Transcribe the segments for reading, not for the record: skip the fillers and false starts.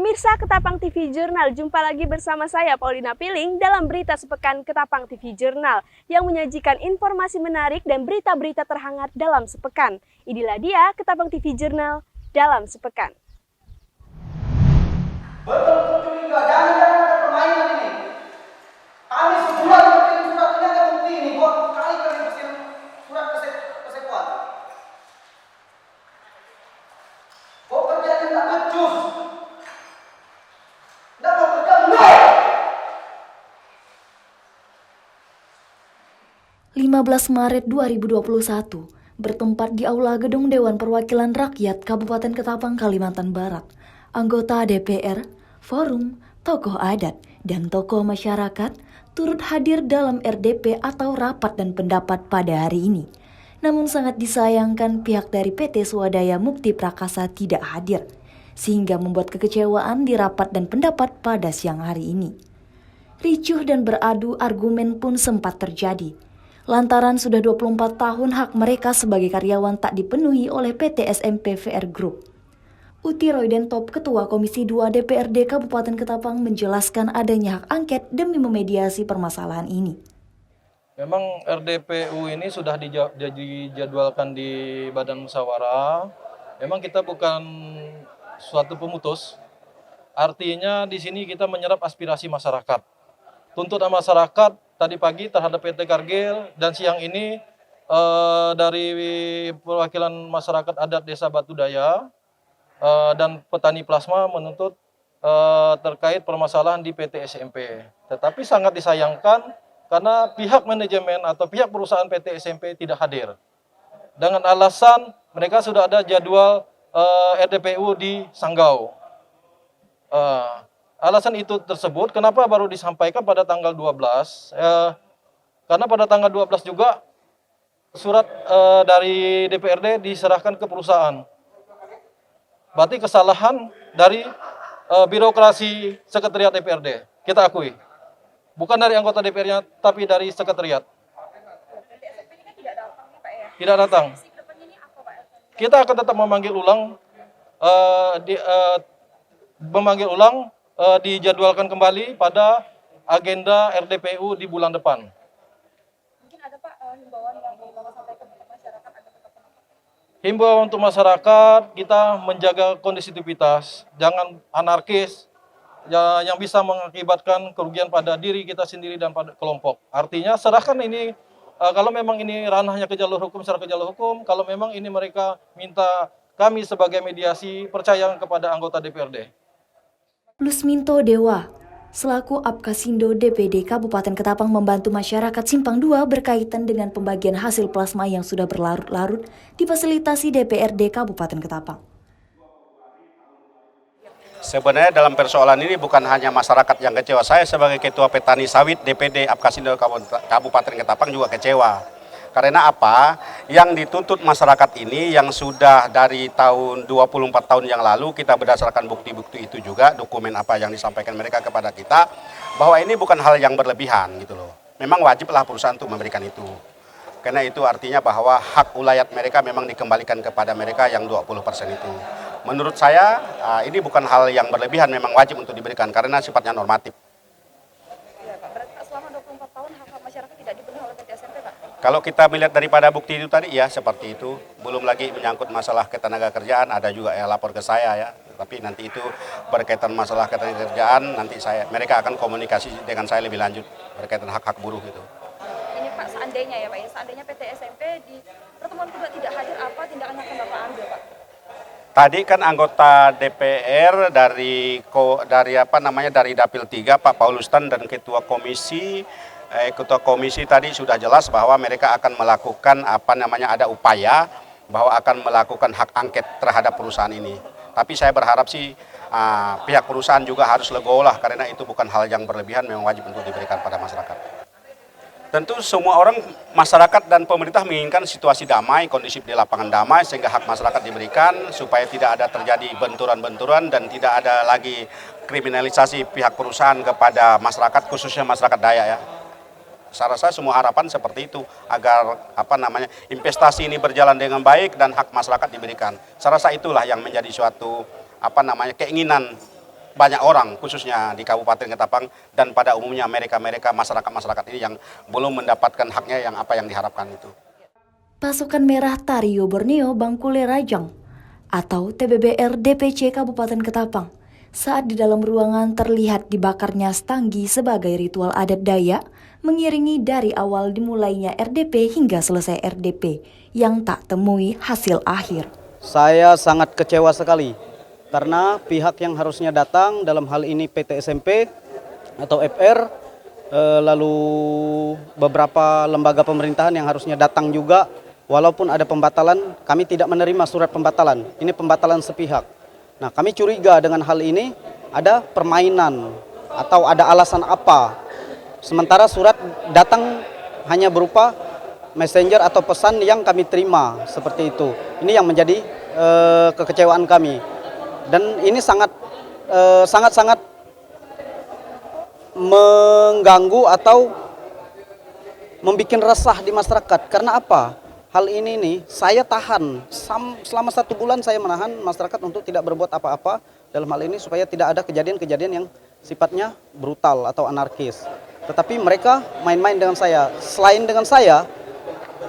Pemirsa Ketapang TV Jurnal, jumpa lagi bersama saya Paulina Piling dalam Berita Sepekan Ketapang TV Jurnal yang menyajikan informasi menarik dan berita-berita terhangat dalam sepekan. Inilah dia Ketapang TV Jurnal dalam sepekan. Betul juga, jangan ada permainan ini. Kami sebulan berkirim surat ini ada bukti ini. 2 kali kami berkirim surat kesekuan. Kok kerjanya tidak becus? Tidak mau kerja, enggak! 15 Maret 2021, bertempat di Aula Gedung Dewan Perwakilan Rakyat Kabupaten Ketapang, Kalimantan Barat, anggota DPR, forum, tokoh adat, dan tokoh masyarakat turut hadir dalam RDP atau rapat dan pendapat pada hari ini. Namun sangat disayangkan pihak dari PT Swadaya Mukti Prakasa tidak hadir, sehingga membuat kekecewaan di rapat dan pendapat pada siang hari ini. Ricuh dan beradu argumen pun sempat terjadi, lantaran sudah 24 tahun hak mereka sebagai karyawan tak dipenuhi oleh PT SMP VR Group. Uti Roydentop, Ketua Komisi 2 DPRD Kabupaten Ketapang menjelaskan adanya hak angket demi memediasi permasalahan ini. Memang RDPU ini sudah dijadwalkan di Badan Musyawarah. Memang kita bukan suatu pemutus. Artinya di sini kita menyerap aspirasi masyarakat. Tuntutan masyarakat tadi pagi terhadap PT Kargil dan siang ini dari perwakilan masyarakat adat Desa Batu Daya dan petani plasma menuntut terkait permasalahan di PT SMP. Tetapi sangat disayangkan karena pihak manajemen atau pihak perusahaan PT SMP tidak hadir. Dengan alasan mereka sudah ada jadwal RDPU di Sanggau. Alasan itu tersebut kenapa baru disampaikan pada tanggal 12? Karena pada tanggal 12 juga surat dari DPRD diserahkan ke perusahaan. Berarti kesalahan dari birokrasi sekretariat DPRD, kita akui. Bukan dari anggota DPR-nya, tapi dari sekretariat. Tidak datang. Kita akan tetap memanggil ulang, dijadwalkan kembali pada agenda RDPU di bulan depan. Mungkin ada Pak himbauan yang mau Bapak sampaikan untuk masyarakat agar tetap tenang? Himbauan untuk masyarakat, kita menjaga kondisivitas, jangan anarkis, yang bisa mengakibatkan kerugian pada diri kita sendiri dan pada kelompok. Artinya serahkan ini, kalau memang ini ranahnya ke jalur hukum, serah ke jalur hukum. Kalau memang ini mereka minta kami sebagai mediasi, percaya kepada anggota DPRD. Lusminto Dewa, selaku Apkasindo DPD Kabupaten Ketapang membantu masyarakat Simpang 2 berkaitan dengan pembagian hasil plasma yang sudah berlarut-larut difasilitasi DPRD Kabupaten Ketapang. Sebenarnya dalam persoalan ini bukan hanya masyarakat yang kecewa. Saya sebagai Ketua Petani Sawit DPD Apkasindo Kabupaten Ketapang juga kecewa. Karena apa? Yang dituntut masyarakat ini yang sudah dari tahun 24 tahun yang lalu, kita berdasarkan bukti-bukti itu juga, dokumen apa yang disampaikan mereka kepada kita, bahwa ini bukan hal yang berlebihan gitu loh. Memang wajiblah perusahaan untuk memberikan itu. Karena itu artinya bahwa hak ulayat mereka memang dikembalikan kepada mereka yang 20% itu. Menurut saya ini bukan hal yang berlebihan, memang wajib untuk diberikan karena sifatnya normatif. Iya Pak, berarti selama 24 tahun hak masyarakat tidak dipenuhi oleh PT SMP Pak? Kalau kita melihat daripada bukti itu tadi ya seperti itu. Belum lagi menyangkut masalah ketenaga kerjaan, ada juga yang lapor ke saya ya. Tapi nanti itu berkaitan masalah ketenaga kerjaan, nanti mereka akan komunikasi dengan saya lebih lanjut berkaitan hak-hak buruh itu. Ini Pak, seandainya ya Pak, seandainya PT SMP di pertemuan kedua tidak hadir, apa tindakan yang akan Bapak ambil Pak? Tadi kan anggota DPR dari Dapil 3 Pak Paulus Tan dan Ketua Komisi tadi sudah jelas bahwa mereka akan melakukan ada upaya bahwa akan melakukan hak angket terhadap perusahaan ini. Tapi saya berharap sih pihak perusahaan juga harus legowo lah karena itu bukan hal yang berlebihan, memang wajib untuk diberikan pada masyarakat. Tentu semua orang, masyarakat dan pemerintah menginginkan situasi damai, kondusif di lapangan damai, sehingga hak masyarakat diberikan supaya tidak ada terjadi benturan-benturan dan tidak ada lagi kriminalisasi pihak perusahaan kepada masyarakat, khususnya masyarakat Dayak ya. Saya rasa semua harapan seperti itu agar investasi ini berjalan dengan baik dan hak masyarakat diberikan. Saya rasa itulah yang menjadi suatu keinginan banyak orang khususnya di Kabupaten Ketapang dan pada umumnya mereka masyarakat ini yang belum mendapatkan haknya yang apa yang diharapkan itu. Pasukan Merah Tario Borneo Bangkule Rajang atau TBBR DPC Kabupaten Ketapang saat di dalam ruangan terlihat dibakarnya stanggi sebagai ritual adat Dayak mengiringi dari awal dimulainya RDP hingga selesai RDP yang tak temui hasil akhir. Saya sangat kecewa sekali karena pihak yang harusnya datang dalam hal ini PT SMP atau FR, lalu beberapa lembaga pemerintahan yang harusnya datang juga, walaupun ada pembatalan, kami tidak menerima surat pembatalan. Ini pembatalan sepihak. Nah, kami curiga dengan hal ini ada permainan atau ada alasan apa. Sementara surat datang hanya berupa messenger atau pesan yang kami terima seperti itu. Ini yang menjadi kekecewaan kami. Dan ini sangat mengganggu atau membuat resah di masyarakat. Karena apa? Hal ini nih saya tahan selama 1 bulan, saya menahan masyarakat untuk tidak berbuat apa-apa dalam hal ini supaya tidak ada kejadian-kejadian yang sifatnya brutal atau anarkis. Tetapi mereka main-main dengan saya. Selain dengan saya,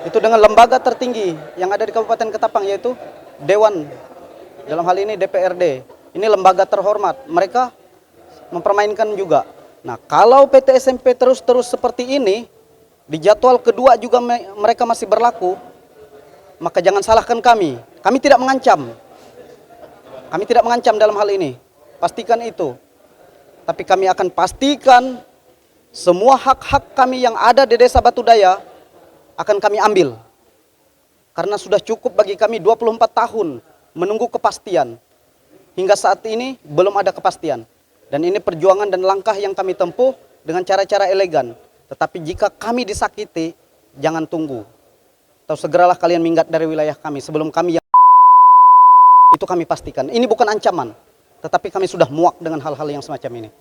itu dengan lembaga tertinggi yang ada di Kabupaten Ketapang yaitu Dewan, dalam hal ini DPRD. Ini lembaga terhormat. Mereka mempermainkan juga. Nah, kalau PT SMP terus-terus seperti ini, di jadwal kedua juga mereka masih berlaku, maka jangan salahkan kami. Kami tidak mengancam. Kami tidak mengancam dalam hal ini. Pastikan itu. Tapi kami akan pastikan semua hak-hak kami yang ada di Desa Batu Daya akan kami ambil. Karena sudah cukup bagi kami 24 tahun menunggu kepastian. Hingga saat ini belum ada kepastian. Dan ini perjuangan dan langkah yang kami tempuh dengan cara-cara elegan. Tetapi jika kami disakiti, jangan tunggu. Atau segeralah kalian minggat dari wilayah kami sebelum kami yang itu kami pastikan. Ini bukan ancaman, tetapi kami sudah muak dengan hal-hal yang semacam ini.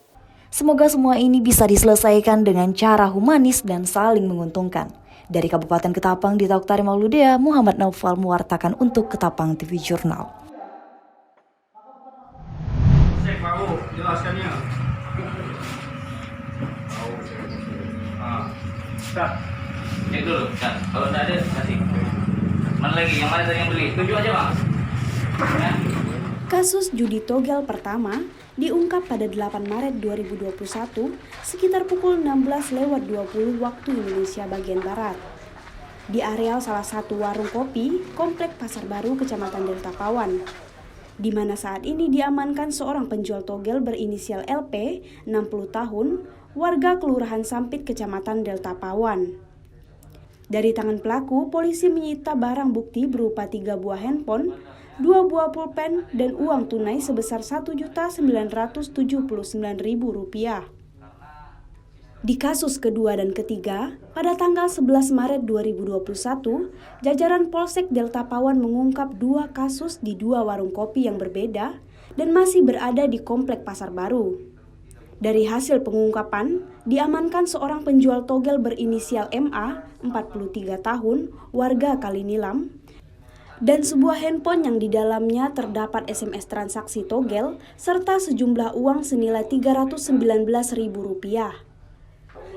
Semoga semua ini bisa diselesaikan dengan cara humanis dan saling menguntungkan. Dari Kabupaten Ketapang di Tauktari Mauludea, Muhammad Naufal mewartakan untuk Ketapang TV Jurnal. Jelaskannya. Cek dulu, kalau tidak ada kasih. Mana lagi? Yang mana tadi yang beli? Tunjuk aja, Bang. Ya. Kasus judi togel pertama diungkap pada 8 Maret 2021 sekitar pukul 16.20 waktu Indonesia bagian Barat. Di areal salah satu warung kopi, Komplek Pasar Baru, Kecamatan Delta Pawan. Di mana saat ini diamankan seorang penjual togel berinisial LP, 60 tahun, warga Kelurahan Sampit, Kecamatan Delta Pawan. Dari tangan pelaku, polisi menyita barang bukti berupa 3 buah handphone, 2 buah pulpen, dan uang tunai sebesar Rp1.979.000. Di kasus kedua dan ketiga, pada tanggal 11 Maret 2021, jajaran Polsek Delta Pawan mengungkap 2 kasus di 2 warung kopi yang berbeda dan masih berada di Komplek Pasar Baru. Dari hasil pengungkapan, diamankan seorang penjual togel berinisial MA, 43 tahun, warga Kalinilam, dan sebuah handphone yang di dalamnya terdapat SMS transaksi togel serta sejumlah uang senilai Rp319.000.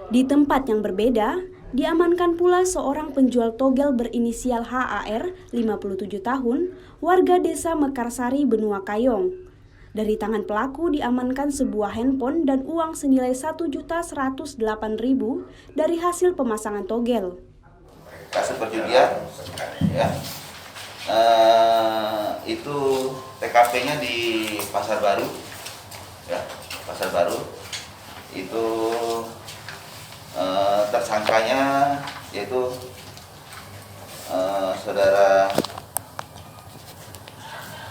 Di tempat yang berbeda, diamankan pula seorang penjual togel berinisial HAR, 57 tahun, warga desa Mekarsari, Benua Kayong. Dari tangan pelaku diamankan sebuah handphone dan uang senilai Rp1.108.000 dari hasil pemasangan togel. Kasus perjudian, ya, itu TKP-nya di Pasar Baru, ya, Pasar Baru. Itu tersangkanya yaitu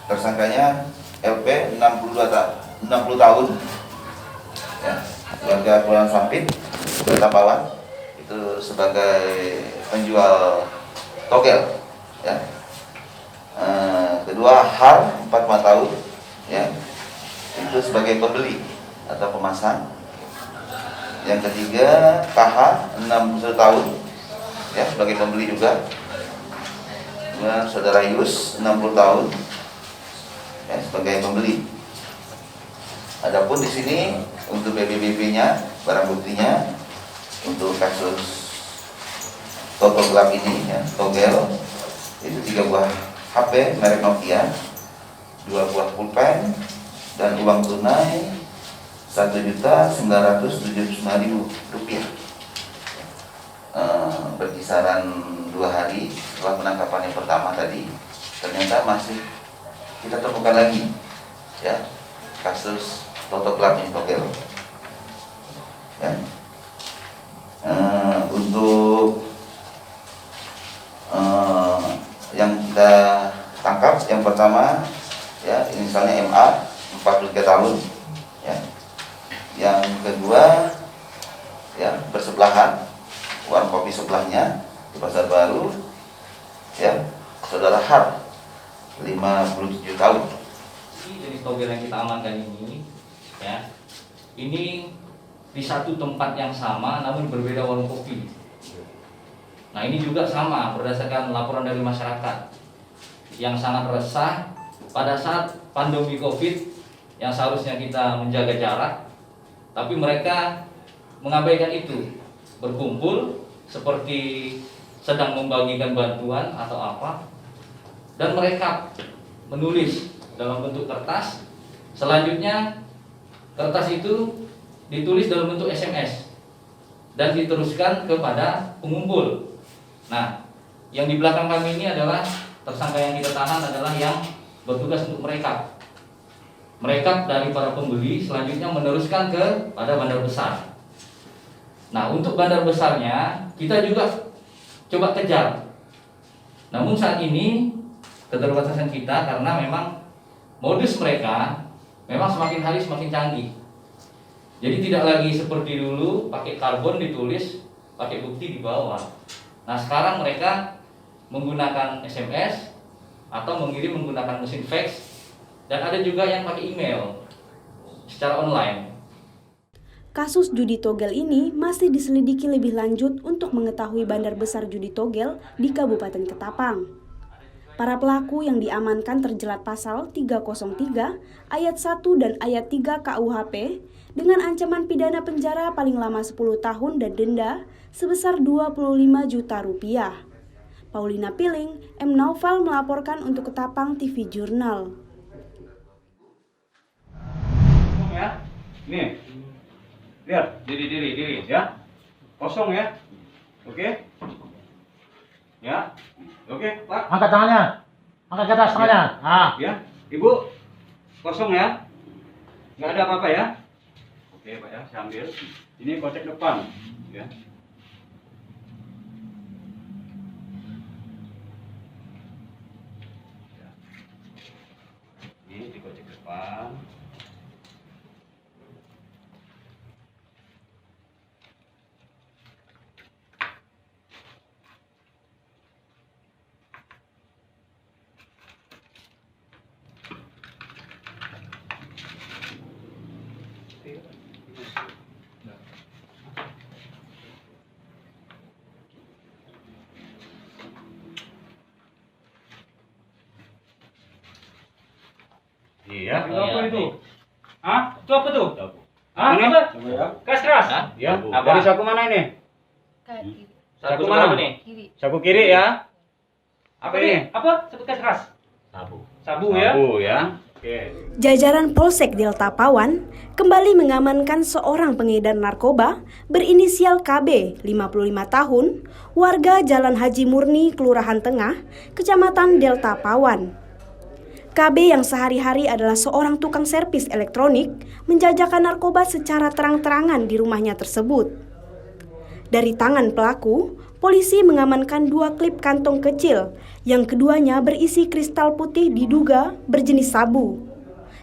tersangkanya LP 60 tahun, ya, warga Kelurahan Sampit, Delta Pawan, itu sebagai penjual togel, ya. Kedua HAR 45 tahun, ya, itu sebagai pembeli atau pemasang. Yang ketiga KH 61 tahun, ya, sebagai pembeli juga. Kemudian saudara Yus 60 tahun, ya, sebagai pembeli. Adapun di sini untuk BBBP-nya, barang buktinya untuk kasus Toto gelap ini ya, togel itu 3 buah HP merek Nokia, 2 buah pulpen dan uang tunai Rp1.979.000. Berkisaran 2 hari setelah penangkapan yang pertama tadi, ternyata masih kita temukan lagi ya kasus Toto gelap ini togel. Ya. Untuk yang kita tangkap yang pertama ya inisialnya MA 43 tahun ya. Yang kedua ya bersebelahan warung kopi sebelahnya di Pasar Baru ya saudara Har 57 tahun. Jenis togel yang kita amankan ini ya ini di satu tempat yang sama namun berbeda warung kopi. Nah ini juga sama berdasarkan laporan dari masyarakat yang sangat resah pada saat pandemi COVID yang seharusnya kita menjaga jarak, tapi mereka mengabaikan itu, berkumpul seperti sedang membagikan bantuan atau apa, dan mereka menulis dalam bentuk kertas. Selanjutnya kertas itu ditulis dalam bentuk SMS dan diteruskan kepada pengumpul. Nah, yang di belakang kami ini adalah tersangka yang kita tahan adalah yang bertugas untuk merekap dari para pembeli, selanjutnya meneruskan kepada bandar besar. Nah, untuk bandar besarnya kita juga coba kejar. Namun saat ini keterbatasan kita karena memang modus mereka memang semakin hari semakin canggih. Jadi tidak lagi seperti dulu pakai karbon ditulis, pakai bukti di bawah. Nah sekarang mereka menggunakan SMS atau mengirim menggunakan mesin fax, dan ada juga yang pakai email secara online. Kasus judi togel ini masih diselidiki lebih lanjut untuk mengetahui bandar besar judi togel di Kabupaten Ketapang. Para pelaku yang diamankan terjerat pasal 303 ayat 1 dan ayat 3 KUHP dengan ancaman pidana penjara paling lama 10 tahun dan denda sebesar 25 juta rupiah. Paulina Piling, M. Naufal melaporkan untuk Ketapang TV Jurnal. Ya, nih, lihat, diri, ya, kosong ya, oke, ya, oke, Pak. Angkat tangannya, angkat ke atas tangannya. Nah, Ya, Ibu, kosong ya, nggak ada apa-apa ya. Oke, Pak ya, saya ambil. Ini kocek depan, ya. Ini di kocek depan. Iya. Itu apa itu? Hah? Itu apa tuh? Hah? Ini? Apa? Coba ya. Keras keras. Ya. Apa? Dari saku mana ini? Saku mana? mana nih? Saku kiri ya. Apa ini? Apa? Sebut keras. Sabu. Sabu ya. Sabu ya. Oke. Jajaran Polsek Delta Pawan kembali mengamankan seorang pengedar narkoba berinisial KB, 55 tahun, warga Jalan Haji Murni, Kelurahan Tengah, Kecamatan Delta Pawan. KB yang sehari-hari adalah seorang tukang servis elektronik menjajakan narkoba secara terang-terangan di rumahnya tersebut. Dari tangan pelaku, polisi mengamankan 2 klip kantong kecil yang keduanya berisi kristal putih diduga berjenis sabu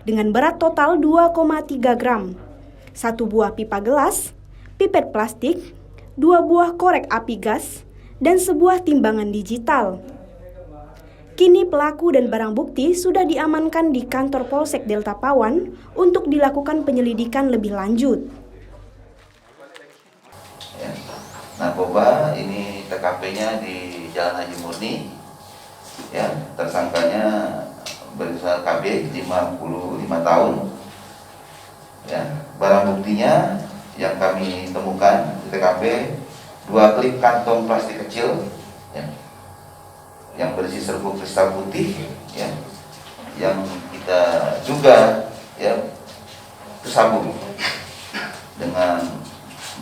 dengan berat total 2,3 gram, 1 buah pipa gelas, pipet plastik, 2 buah korek api gas, dan sebuah timbangan digital. Kini pelaku dan barang bukti sudah diamankan di kantor Polsek Delta Pawan untuk dilakukan penyelidikan lebih lanjut. Ya. Narkoba ini TKP-nya di Jalan Haji Murni. Ya, tersangkanya berinisial KB 55 tahun. Barang buktinya yang kami temukan di TKP 2 klip kantong plastik kecil, ya, yang berisi serbuk kristal putih, ya, yang kita duga, ya, itu sabu dengan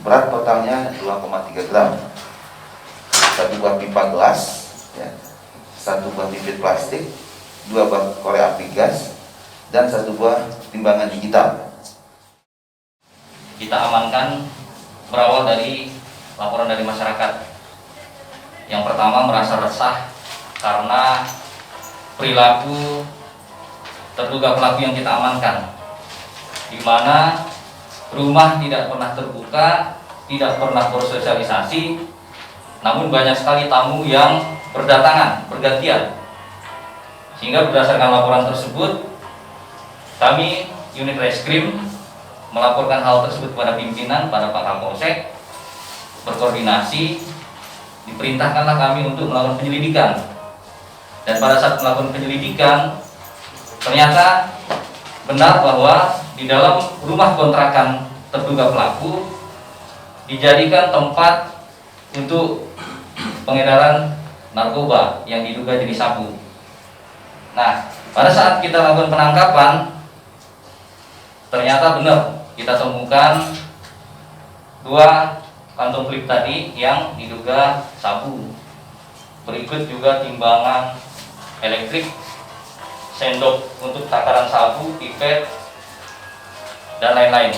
berat totalnya 2,3 gram, 1 buah pipa gelas, ya, 1 buah bibit plastik, 2 buah korek api gas, dan 1 buah timbangan digital. Kita amankan berawal dari laporan dari masyarakat. Yang pertama merasa resah karena perilaku terduga pelaku yang kita amankan, di mana rumah tidak pernah terbuka, tidak pernah bersosialisasi, namun banyak sekali tamu yang berdatangan, bergantian. Sehingga berdasarkan laporan tersebut, kami unit reskrim melaporkan hal tersebut kepada pimpinan, pada Pak Kapolsek, berkoordinasi, diperintahkanlah kami untuk melakukan penyelidikan. Dan pada saat melakukan penyelidikan, ternyata benar bahwa di dalam rumah kontrakan terduga pelaku dijadikan tempat untuk pengedaran narkoba yang diduga jenis sabu. Nah, pada saat kita lakukan penangkapan, ternyata benar kita temukan 2 kantong klip tadi yang diduga sabu. Berikut juga timbangan elektrik, sendok untuk takaran sabu, pipet, dan lain-lain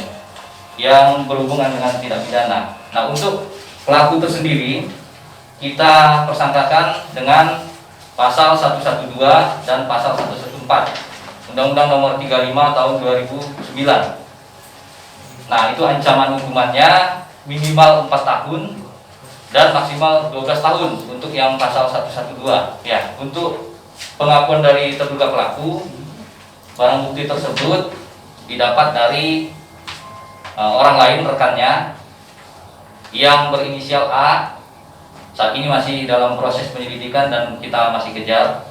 yang berhubungan dengan tindak pidana. Nah, untuk pelaku tersendiri kita persangkakan dengan pasal 112 dan pasal 114 Undang-Undang Nomor 35 Tahun 2009. Nah, itu ancaman hukumannya minimal 4 tahun dan maksimal 12 tahun untuk yang pasal 112. Ya, untuk pengakuan dari terduga pelaku, barang bukti tersebut didapat dari orang lain, rekannya yang berinisial A. Saat ini masih dalam proses penyelidikan dan kita masih kejar.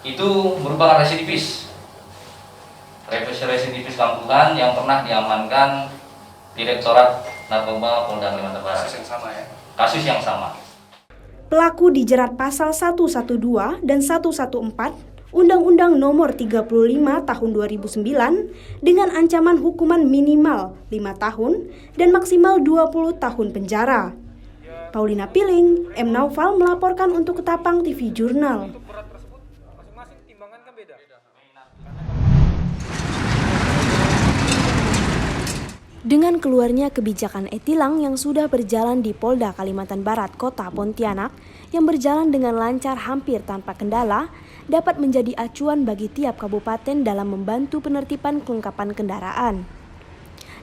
Itu merupakan residivis kampungan yang pernah diamankan Direktorat Narkoba Polda Kalimantan Barat. Kasus yang sama, ya? Kasus yang sama. Pelaku dijerat pasal 112 dan 114 Undang-Undang Nomor 35 Tahun 2009 dengan ancaman hukuman minimal 5 tahun dan maksimal 20 tahun penjara. Paulina Piling, M. Naufal melaporkan untuk Ketapang TV Jurnal. Dengan keluarnya kebijakan e-tilang yang sudah berjalan di Polda Kalimantan Barat, Kota Pontianak, yang berjalan dengan lancar hampir tanpa kendala, dapat menjadi acuan bagi tiap kabupaten dalam membantu penertiban kelengkapan kendaraan.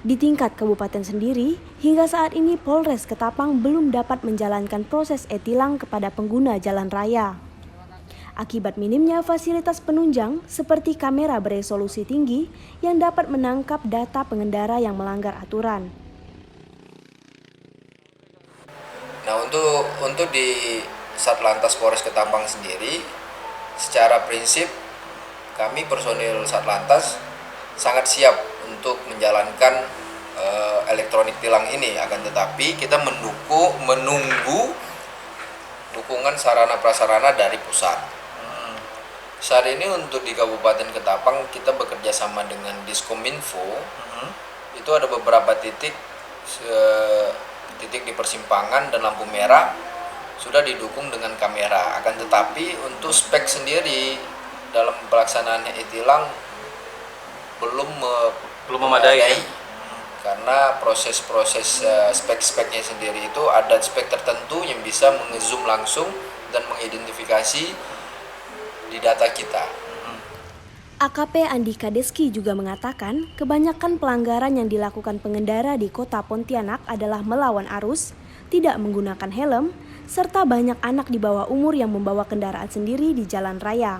Di tingkat kabupaten sendiri, hingga saat ini Polres Ketapang belum dapat menjalankan proses e-tilang kepada pengguna jalan raya. Akibat minimnya fasilitas penunjang seperti kamera beresolusi tinggi yang dapat menangkap data pengendara yang melanggar aturan. Nah, untuk di Satlantas Polres Ketapang sendiri, secara prinsip kami personil Satlantas sangat siap untuk menjalankan elektronik tilang ini. Akan tetapi kita menunggu dukungan sarana prasarana dari pusat. Saat ini untuk di Kabupaten Ketapang kita bekerja sama dengan Diskominfo. Itu ada beberapa titik di persimpangan dan lampu merah sudah didukung dengan kamera. Akan tetapi untuk spek sendiri dalam pelaksanaan e-tilang belum memadai. Karena proses-proses spek-speknya sendiri itu ada spek tertentu yang bisa mengezoom langsung dan mengidentifikasi di data kita. AKP Andika Deski juga mengatakan kebanyakan pelanggaran yang dilakukan pengendara di Kota Pontianak adalah melawan arus, tidak menggunakan helm, serta banyak anak di bawah umur yang membawa kendaraan sendiri di jalan raya.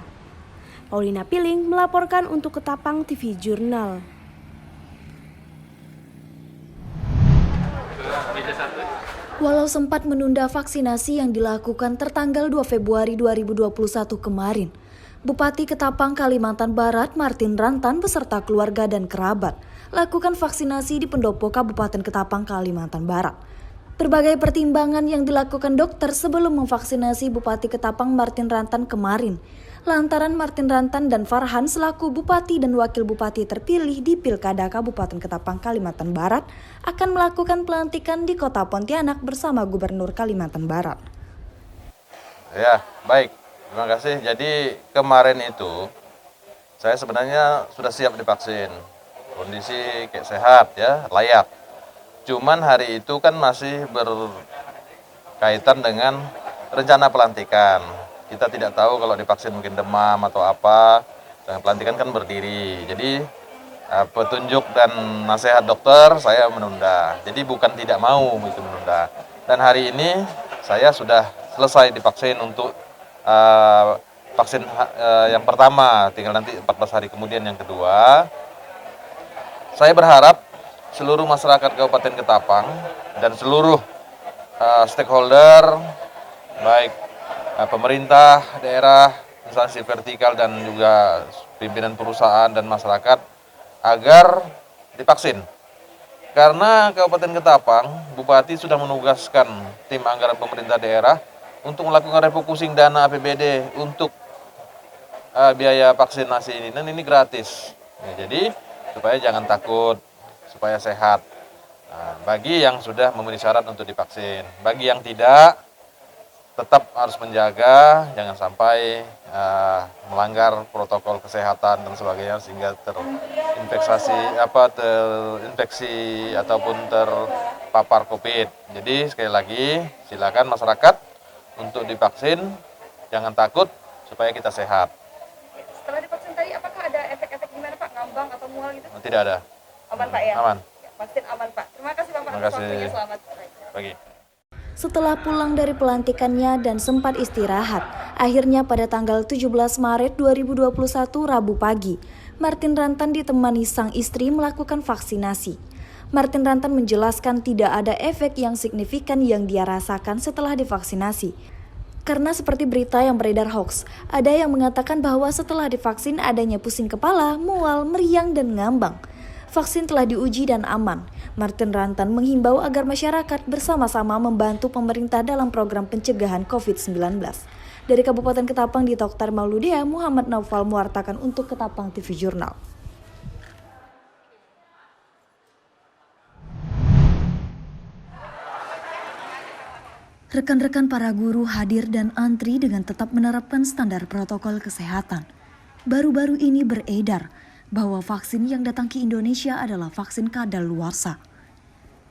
Paulina Piling melaporkan untuk Ketapang TV Jurnal. Walau sempat menunda vaksinasi yang dilakukan tertanggal 2 Februari 2021 kemarin, Bupati Ketapang, Kalimantan Barat, Martin Rantan beserta keluarga dan kerabat lakukan vaksinasi di pendopo Kabupaten Ketapang, Kalimantan Barat. Berbagai pertimbangan yang dilakukan dokter sebelum memvaksinasi Bupati Ketapang Martin Rantan kemarin, lantaran Martin Rantan dan Farhan selaku Bupati dan Wakil Bupati terpilih di Pilkada Kabupaten Ketapang, Kalimantan Barat akan melakukan pelantikan di Kota Pontianak bersama Gubernur Kalimantan Barat. Ya, baik. Terima kasih. Jadi kemarin itu saya sebenarnya sudah siap divaksin. Kondisi kayak sehat ya, layak. Cuman hari itu kan masih berkaitan dengan rencana pelantikan. Kita tidak tahu kalau divaksin mungkin demam atau apa. Dan pelantikan kan berdiri. Jadi petunjuk dan nasihat dokter saya menunda. Jadi bukan tidak mau itu menunda. Dan hari ini saya sudah selesai divaksin untuk vaksin yang pertama, tinggal nanti 14 hari kemudian yang kedua. Saya berharap seluruh masyarakat Kabupaten Ketapang dan seluruh stakeholder, baik pemerintah daerah, instansi vertikal dan juga pimpinan perusahaan dan masyarakat agar divaksin. Karena Kabupaten Ketapang, Bupati sudah menugaskan tim anggaran pemerintah daerah untuk melakukan refocusing dana APBD untuk biaya vaksinasi ini, dan ini gratis. Ya, jadi supaya jangan takut, supaya sehat. Nah, bagi yang sudah memenuhi syarat untuk divaksin, bagi yang tidak, tetap harus menjaga, jangan sampai melanggar protokol kesehatan dan sebagainya sehingga terinfeksi ataupun terpapar COVID. Jadi sekali lagi silakan masyarakat untuk divaksin, jangan takut supaya kita sehat. Setelah divaksin tadi, apakah ada efek-efek gimana Pak? Ngambang atau mual gitu? Tidak ada. Aman Pak ya? Aman. Vaksin aman Pak. Terima kasih Bapak Terima atas kasih. waktunya, selamat Pagi. Setelah pulang dari pelantikannya dan sempat istirahat, akhirnya pada tanggal 17 Maret 2021 Rabu pagi, Martin Rantan ditemani sang istri melakukan vaksinasi. Martin Rantan menjelaskan tidak ada efek yang signifikan yang dia rasakan setelah divaksinasi. Karena seperti berita yang beredar hoax, ada yang mengatakan bahwa setelah divaksin adanya pusing kepala, mual, meriang, dan ngambang. Vaksin telah diuji dan aman. Martin Rantan menghimbau agar masyarakat bersama-sama membantu pemerintah dalam program pencegahan COVID-19. Dari Kabupaten Ketapang di Toktar Mauludea, Muhammad Naufal mewartakan untuk Ketapang TV Jurnal. Rekan-rekan para guru hadir dan antri dengan tetap menerapkan standar protokol kesehatan. Baru-baru ini beredar bahwa vaksin yang datang ke Indonesia adalah vaksin kadaluarsa.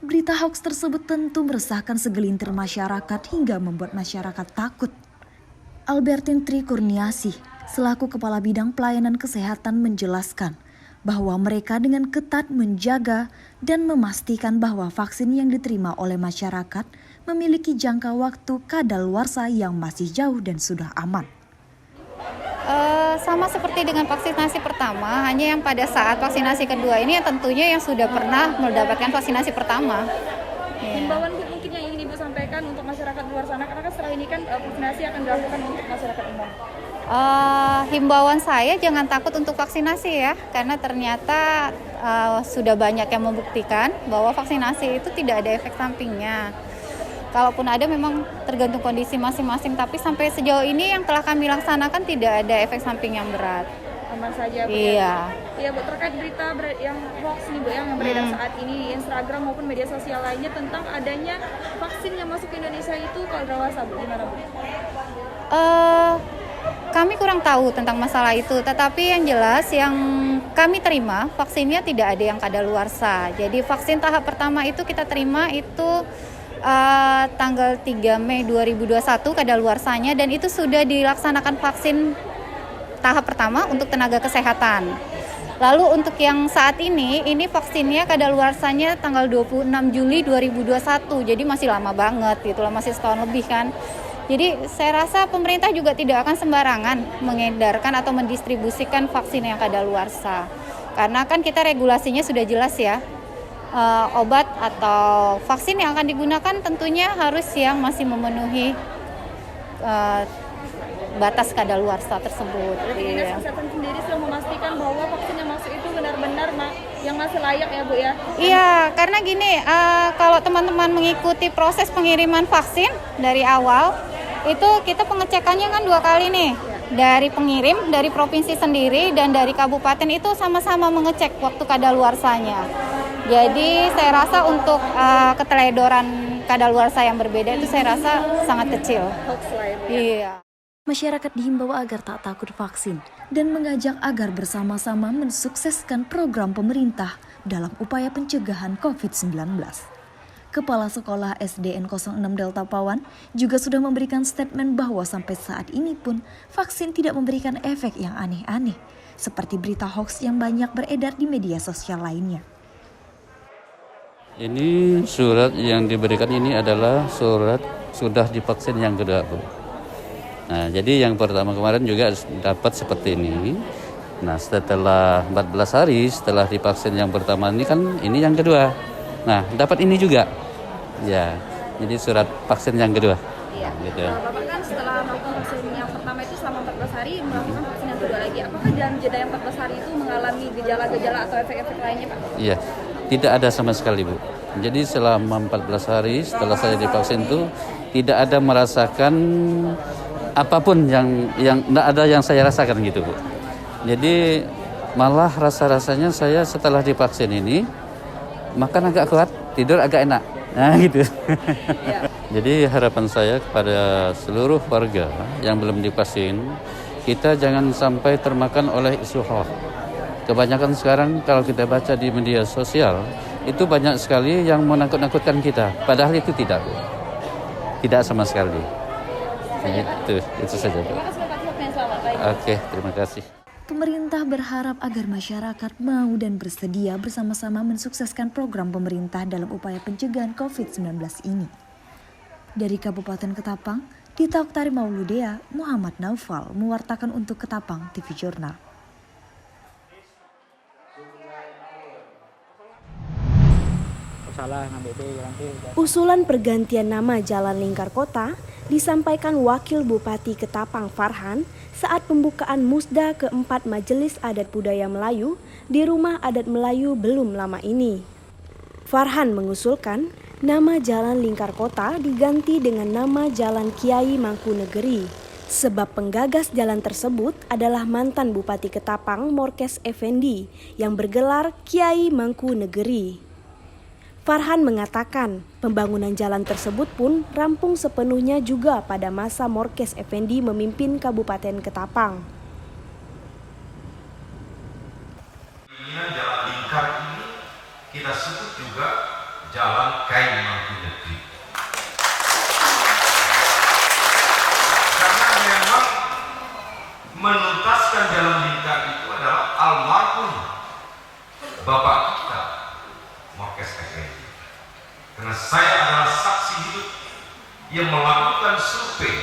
Berita hoax tersebut tentu meresahkan segelintir masyarakat hingga membuat masyarakat takut. Albertin Tri Kurniasih, selaku Kepala Bidang Pelayanan Kesehatan menjelaskan bahwa mereka dengan ketat menjaga dan memastikan bahwa vaksin yang diterima oleh masyarakat memiliki jangka waktu kadaluarsa yang masih jauh dan sudah aman. Sama seperti dengan vaksinasi pertama, hanya yang pada saat vaksinasi kedua ini tentunya yang sudah pernah mendapatkan vaksinasi pertama. Himbauan Bu mungkin yang ingin Ibu sampaikan untuk masyarakat luar sana, karena kan setelah ini kan vaksinasi akan dilakukan untuk masyarakat umum. Himbauan saya jangan takut untuk vaksinasi ya, karena ternyata sudah banyak yang membuktikan bahwa vaksinasi itu tidak ada efek sampingnya. Kalaupun ada memang tergantung kondisi masing-masing, tapi sampai sejauh ini yang telah kami laksanakan tidak ada efek samping yang berat. Aman saja Bu. Iya. Iya Bu, terkait berita yang hoax nih Bu yang beredar saat ini di Instagram maupun media sosial lainnya tentang adanya vaksin yang masuk ke Indonesia itu kadaluarsa Bu, gimana Bu? Kami kurang tahu tentang masalah itu, tetapi yang jelas yang kami terima vaksinnya tidak ada yang kadaluarsa. Jadi vaksin tahap pertama itu kita terima itu tanggal 3 Mei 2021 kadaluarsanya, dan itu sudah dilaksanakan vaksin tahap pertama untuk tenaga kesehatan. Lalu untuk yang saat ini vaksinnya kadaluarsanya tanggal 26 Juli 2021, jadi masih lama banget gitu lah, masih setahun lebih kan. Jadi saya rasa pemerintah juga tidak akan sembarangan mengedarkan atau mendistribusikan vaksin yang kadaluarsa. Karena kan kita regulasinya sudah jelas ya. Obat atau vaksin yang akan digunakan tentunya harus yang masih memenuhi batas kadaluarsa tersebut. Dinas Kesehatan sendiri sudah memastikan bahwa vaksin yang masuk itu benar-benar yang masih layak ya Bu ya? Iya, karena gini, kalau teman-teman mengikuti proses pengiriman vaksin dari awal, itu kita pengecekannya kan 2 kali nih. Dari pengirim, dari provinsi sendiri, dan dari kabupaten itu sama-sama mengecek waktu kadaluarsanya. Jadi saya rasa untuk keteledoran kadaluarsa yang berbeda itu saya rasa sangat kecil. Iya. Masyarakat dihimbau agar tak takut vaksin dan mengajak agar bersama-sama mensukseskan program pemerintah dalam upaya pencegahan COVID-19. Kepala Sekolah SDN 06 Delta Pawan juga sudah memberikan statement bahwa sampai saat ini pun vaksin tidak memberikan efek yang aneh-aneh, seperti berita hoax yang banyak beredar di media sosial lainnya. Ini surat yang diberikan ini adalah surat sudah divaksin yang kedua, Bu. Nah, jadi yang pertama kemarin juga dapat seperti ini. Nah, setelah 14 hari setelah divaksin yang pertama ini kan ini yang kedua. Nah, dapat ini juga. Ya, jadi surat vaksin yang kedua. Iya. Gitu. Bapak kan setelah melakukan vaksin yang pertama itu selama 14 hari melakukan vaksin yang kedua lagi. Apakah dalam jeda yang 14 hari itu mengalami gejala-gejala atau efek-efek lainnya, Pak? Iya, tidak ada sama sekali, Bu. Jadi selama 14 hari setelah saya divaksin itu tidak ada merasakan apapun yang tidak ada yang saya rasakan gitu, Bu. Jadi malah rasa-rasanya saya setelah divaksin ini makan agak kuat, tidur agak enak. Nah gitu. Ya. Jadi harapan saya kepada seluruh warga yang belum divaksin, kita jangan sampai termakan oleh isu hoax. Kebanyakan sekarang kalau kita baca di media sosial, itu banyak sekali yang menakut-nakutkan kita. Padahal itu tidak, Bu. Tidak sama sekali. Itu saja, Bu. Oke, terima kasih. Pemerintah berharap agar masyarakat mau dan bersedia bersama-sama mensukseskan program pemerintah dalam upaya pencegahan COVID-19 ini. Dari Kabupaten Ketapang, Dita Oktari Mauludea, Muhammad Naufal mewartakan untuk Ketapang TV Jurnal. Usulan pergantian nama Jalan Lingkar Kota disampaikan Wakil Bupati Ketapang Farhan saat pembukaan Musda keempat Majelis Adat Budaya Melayu di Rumah Adat Melayu belum lama ini. Farhan mengusulkan nama Jalan Lingkar Kota diganti dengan nama Jalan Kiai Mangkunegeri, sebab penggagas jalan tersebut adalah mantan Bupati Ketapang Morkes Effendi yang bergelar Kiai Mangkunegeri. Farhan mengatakan pembangunan jalan tersebut pun rampung sepenuhnya juga pada masa Morkes Effendi memimpin Kabupaten Ketapang. Jalan lingkar ini kita sebut juga Jalan Kiai Mangkunegeri. Karena memang menuntaskan jalan lingkar itu adalah almarhum Bapak kita Morkes Effendi. Karena saya adalah saksi hidup yang melakukan survei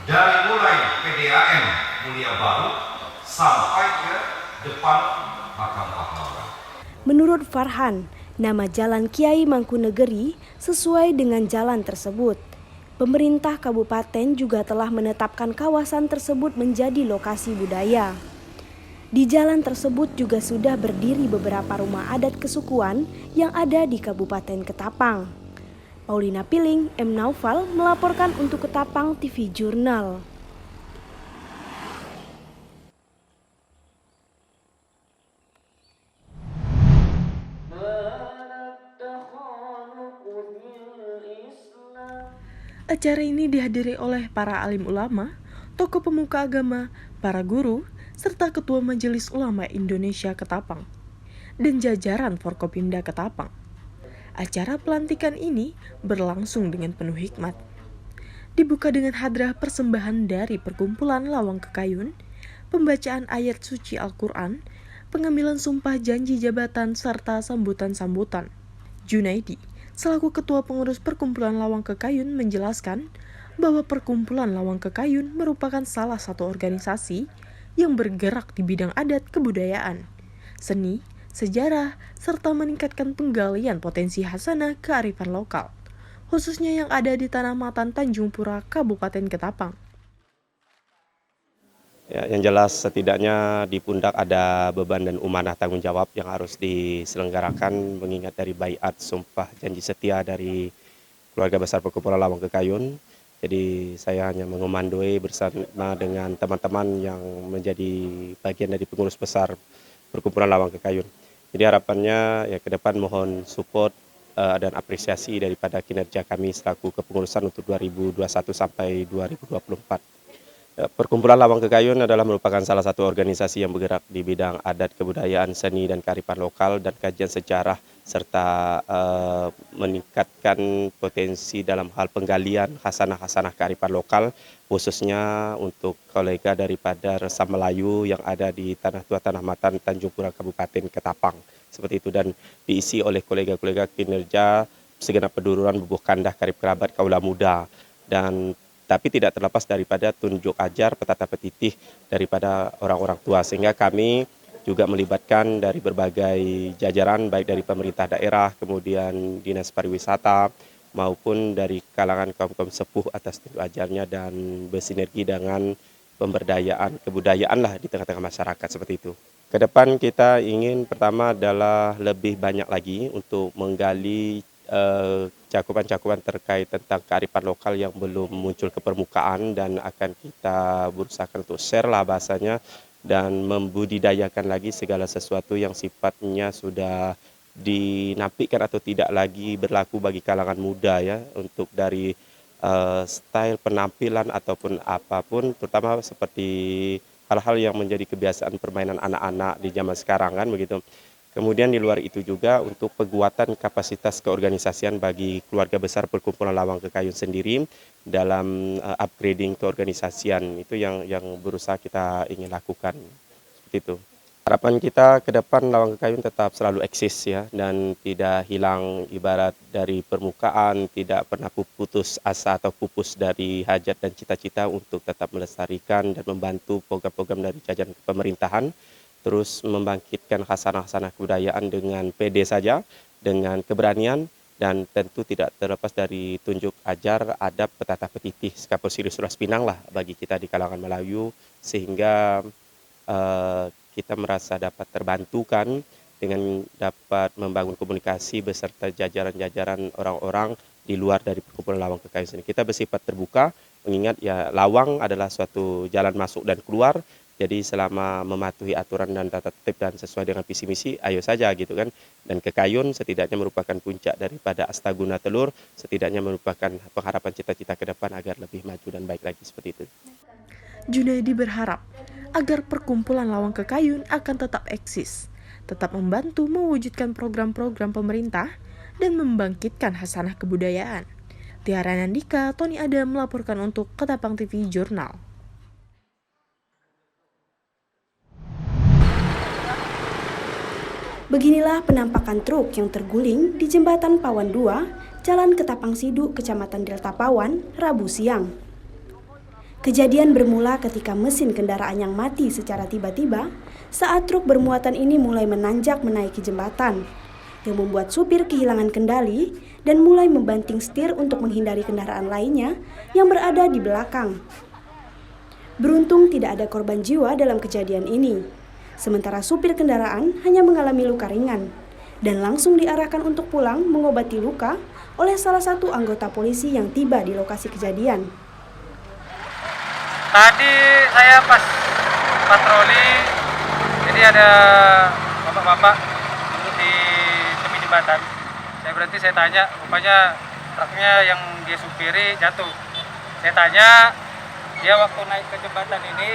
dari mulai PDAM Mulia Baru sampai ke depan makam pahlawan. Menurut Farhan, nama Jalan Kiai Mangkunegeri sesuai dengan jalan tersebut. Pemerintah kabupaten juga telah menetapkan kawasan tersebut menjadi lokasi budaya. Di jalan tersebut juga sudah berdiri beberapa rumah adat kesukuan yang ada di Kabupaten Ketapang. Paulina Piling, M. Naufal melaporkan untuk Ketapang TV Jurnal. Acara ini dihadiri oleh para alim ulama, tokoh pemuka agama, para guru, serta Ketua Majelis Ulama Indonesia Ketapang, dan jajaran Forkopimda Ketapang. Acara pelantikan ini berlangsung dengan penuh hikmat. Dibuka dengan hadrah persembahan dari Perkumpulan Lawang Kekayun, pembacaan ayat suci Al-Quran, pengambilan sumpah janji jabatan, serta sambutan-sambutan. Junaidi, selaku Ketua Pengurus Perkumpulan Lawang Kekayun, menjelaskan bahwa Perkumpulan Lawang Kekayun merupakan salah satu organisasi yang bergerak di bidang adat kebudayaan, seni, sejarah, serta meningkatkan penggalian potensi hasanah kearifan lokal, khususnya yang ada di Tanah Matan Tanjung Pura, Kabupaten Ketapang. Ya, yang jelas setidaknya di pundak ada beban dan amanah tanggung jawab yang harus diselenggarakan mengingat dari baiat sumpah janji setia dari keluarga besar Perkumpulan Lawang Kekayun. Jadi saya hanya mengomandoi bersama dengan teman-teman yang menjadi bagian dari pengurus besar Perkumpulan Lawang Kekayun. Jadi harapannya ya ke depan mohon support dan apresiasi daripada kinerja kami selaku kepengurusan untuk 2021 sampai 2024. Perkumpulan Lawang Kekayun adalah merupakan salah satu organisasi yang bergerak di bidang adat, kebudayaan, seni, dan kearifan lokal dan kajian sejarah serta meningkatkan potensi dalam hal penggalian khasanah-khasanah kearifan lokal khususnya untuk kolega daripada Resam Melayu yang ada di Tanah Tua Tanah Matan, Tanjung Pura, Kabupaten Ketapang. Seperti itu dan diisi oleh kolega-kolega kinerja segenap peduluran bubuh kandah karib kerabat kaula muda dan tapi tidak terlepas daripada tunjuk ajar petata petitih daripada orang-orang tua sehingga kami juga melibatkan dari berbagai jajaran baik dari pemerintah daerah kemudian dinas pariwisata maupun dari kalangan kaum-kaum sepuh atas tunjuk ajarnya dan bersinergi dengan pemberdayaan kebudayaan lah di tengah-tengah masyarakat seperti itu. Kedepan kita ingin pertama adalah lebih banyak lagi untuk menggali cakupan-cakupan terkait tentang kearifan lokal yang belum muncul ke permukaan dan akan kita berusaha untuk share lah bahasanya dan membudidayakan lagi segala sesuatu yang sifatnya sudah dinafikan atau tidak lagi berlaku bagi kalangan muda ya untuk dari style penampilan ataupun apapun terutama seperti hal-hal yang menjadi kebiasaan permainan anak-anak di zaman sekarang kan begitu. Kemudian di luar itu juga untuk penguatan kapasitas keorganisasian bagi keluarga besar Perkumpulan Lawang Kekayun sendiri dalam upgrading keorganisasian itu yang berusaha kita ingin lakukan seperti itu. Harapan kita ke depan Lawang Kekayun tetap selalu eksis ya dan tidak hilang ibarat dari permukaan, tidak pernah putus asa atau pupus dari hajat dan cita-cita untuk tetap melestarikan dan membantu program-program dari jajaran pemerintahan. Terus membangkitkan khasanah-khasanah kebudayaan dengan pede saja, dengan keberanian, dan tentu tidak terlepas dari tunjuk ajar adab petata petitih Skapur Siri Suras Pinang lah bagi kita di kalangan Melayu, sehingga kita merasa dapat terbantukan dengan dapat membangun komunikasi beserta jajaran-jajaran orang-orang di luar dari Perkumpulan Lawang Kekayun. Kita bersifat terbuka, mengingat ya Lawang adalah suatu jalan masuk dan keluar. Jadi selama mematuhi aturan dan tata tertib dan sesuai dengan visi misi, ayo saja gitu kan. Dan Kekayun setidaknya merupakan puncak daripada Astaguna Telur, setidaknya merupakan pengharapan cita-cita ke depan agar lebih maju dan baik lagi seperti itu. Junaidi berharap agar Perkumpulan Lawang Kekayun akan tetap eksis, tetap membantu mewujudkan program-program pemerintah dan membangkitkan khasanah kebudayaan. Tiara Nandika, Tony Adam melaporkan untuk Ketapang TV Jurnal. Beginilah penampakan truk yang terguling di Jembatan Pawan 2, Jalan Ketapang Sidu, Kecamatan Delta Pawan, Rabu siang. Kejadian bermula ketika mesin kendaraan yang mati secara tiba-tiba saat truk bermuatan ini mulai menanjak menaiki jembatan, yang membuat supir kehilangan kendali dan mulai membanting setir untuk menghindari kendaraan lainnya yang berada di belakang. Beruntung tidak ada korban jiwa dalam kejadian ini. Sementara supir kendaraan hanya mengalami luka ringan dan langsung diarahkan untuk pulang mengobati luka oleh salah satu anggota polisi yang tiba di lokasi kejadian. Tadi saya pas patroli, jadi ada bapak-bapak duduk di tepi jembatan. Saya berhenti, saya tanya, rupanya truknya yang dia supiri jatuh. Saya tanya, dia waktu naik ke jembatan ini,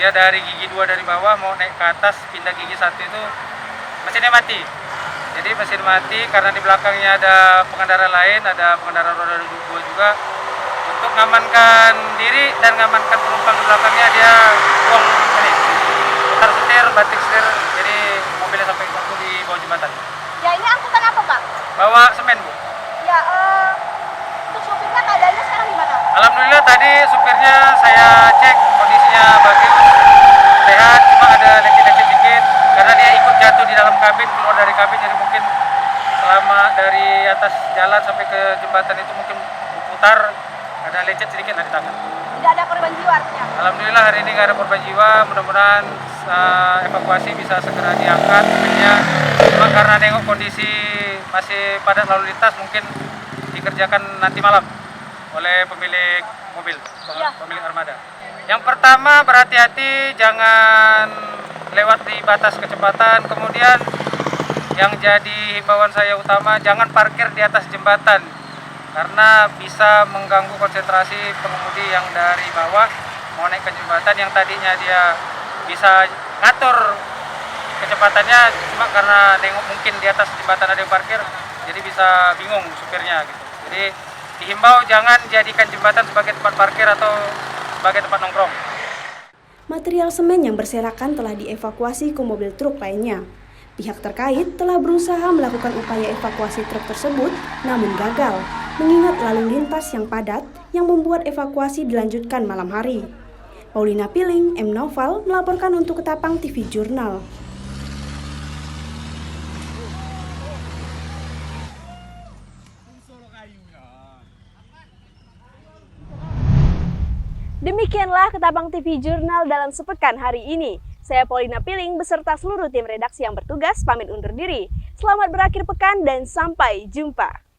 dia dari gigi 2 dari bawah mau naik ke atas, pindah gigi 1 itu mesinnya mati. Jadi mesin mati karena di belakangnya ada pengendara lain, ada pengendara roda 2 juga. Untuk mengamankan diri dan mengamankan penumpang di belakangnya, dia buang ini, putar setir, banting setir, jadi mobilnya sampai jatuh di bawah jembatan. Ya, ini angkutan apa, Pak? Bawa semen, Bu. Ya, untuk supirnya keadaannya sekarang gimana? Alhamdulillah tadi supirnya saya cek kondisinya bagus, sehat, cuma ada lecet-lecet dikit karena dia ikut jatuh di dalam kabin, keluar dari kabin, jadi mungkin selama dari atas jalan sampai ke jembatan itu mungkin putar, ada lecet sedikit dari tangan. Tidak ada korban jiwa artinya? Alhamdulillah hari ini nggak ada korban jiwa, mudah-mudahan evakuasi bisa segera diangkat. Cuma karena nengok kondisi masih padat lalu lintas, mungkin dikerjakan nanti malam oleh pemilik mobil, pemilik armada. Yang pertama, berhati-hati, jangan lewat di batas kecepatan. Kemudian yang jadi himbauan saya utama, jangan parkir di atas jembatan karena bisa mengganggu konsentrasi pengemudi yang dari bawah mau naik ke jembatan, yang tadinya dia bisa ngatur kecepatannya, cuma karena nengok mungkin di atas jembatan ada yang parkir, jadi bisa bingung supirnya gitu. Jadi dihimbau jangan jadikan jembatan sebagai tempat parkir atau sebagai tempat nongkrong. Material semen yang berserakan telah dievakuasi ke mobil truk lainnya. Pihak terkait telah berusaha melakukan upaya evakuasi truk tersebut, namun gagal, mengingat lalu lintas yang padat yang membuat evakuasi dilanjutkan malam hari. Paulina Piling, M. Noval, melaporkan untuk Ketapang TV Jurnal. Demikianlah Ketapang TV Jurnal dalam sepekan hari ini. Saya Paulina Piling beserta seluruh tim redaksi yang bertugas pamit undur diri. Selamat berakhir pekan dan sampai jumpa.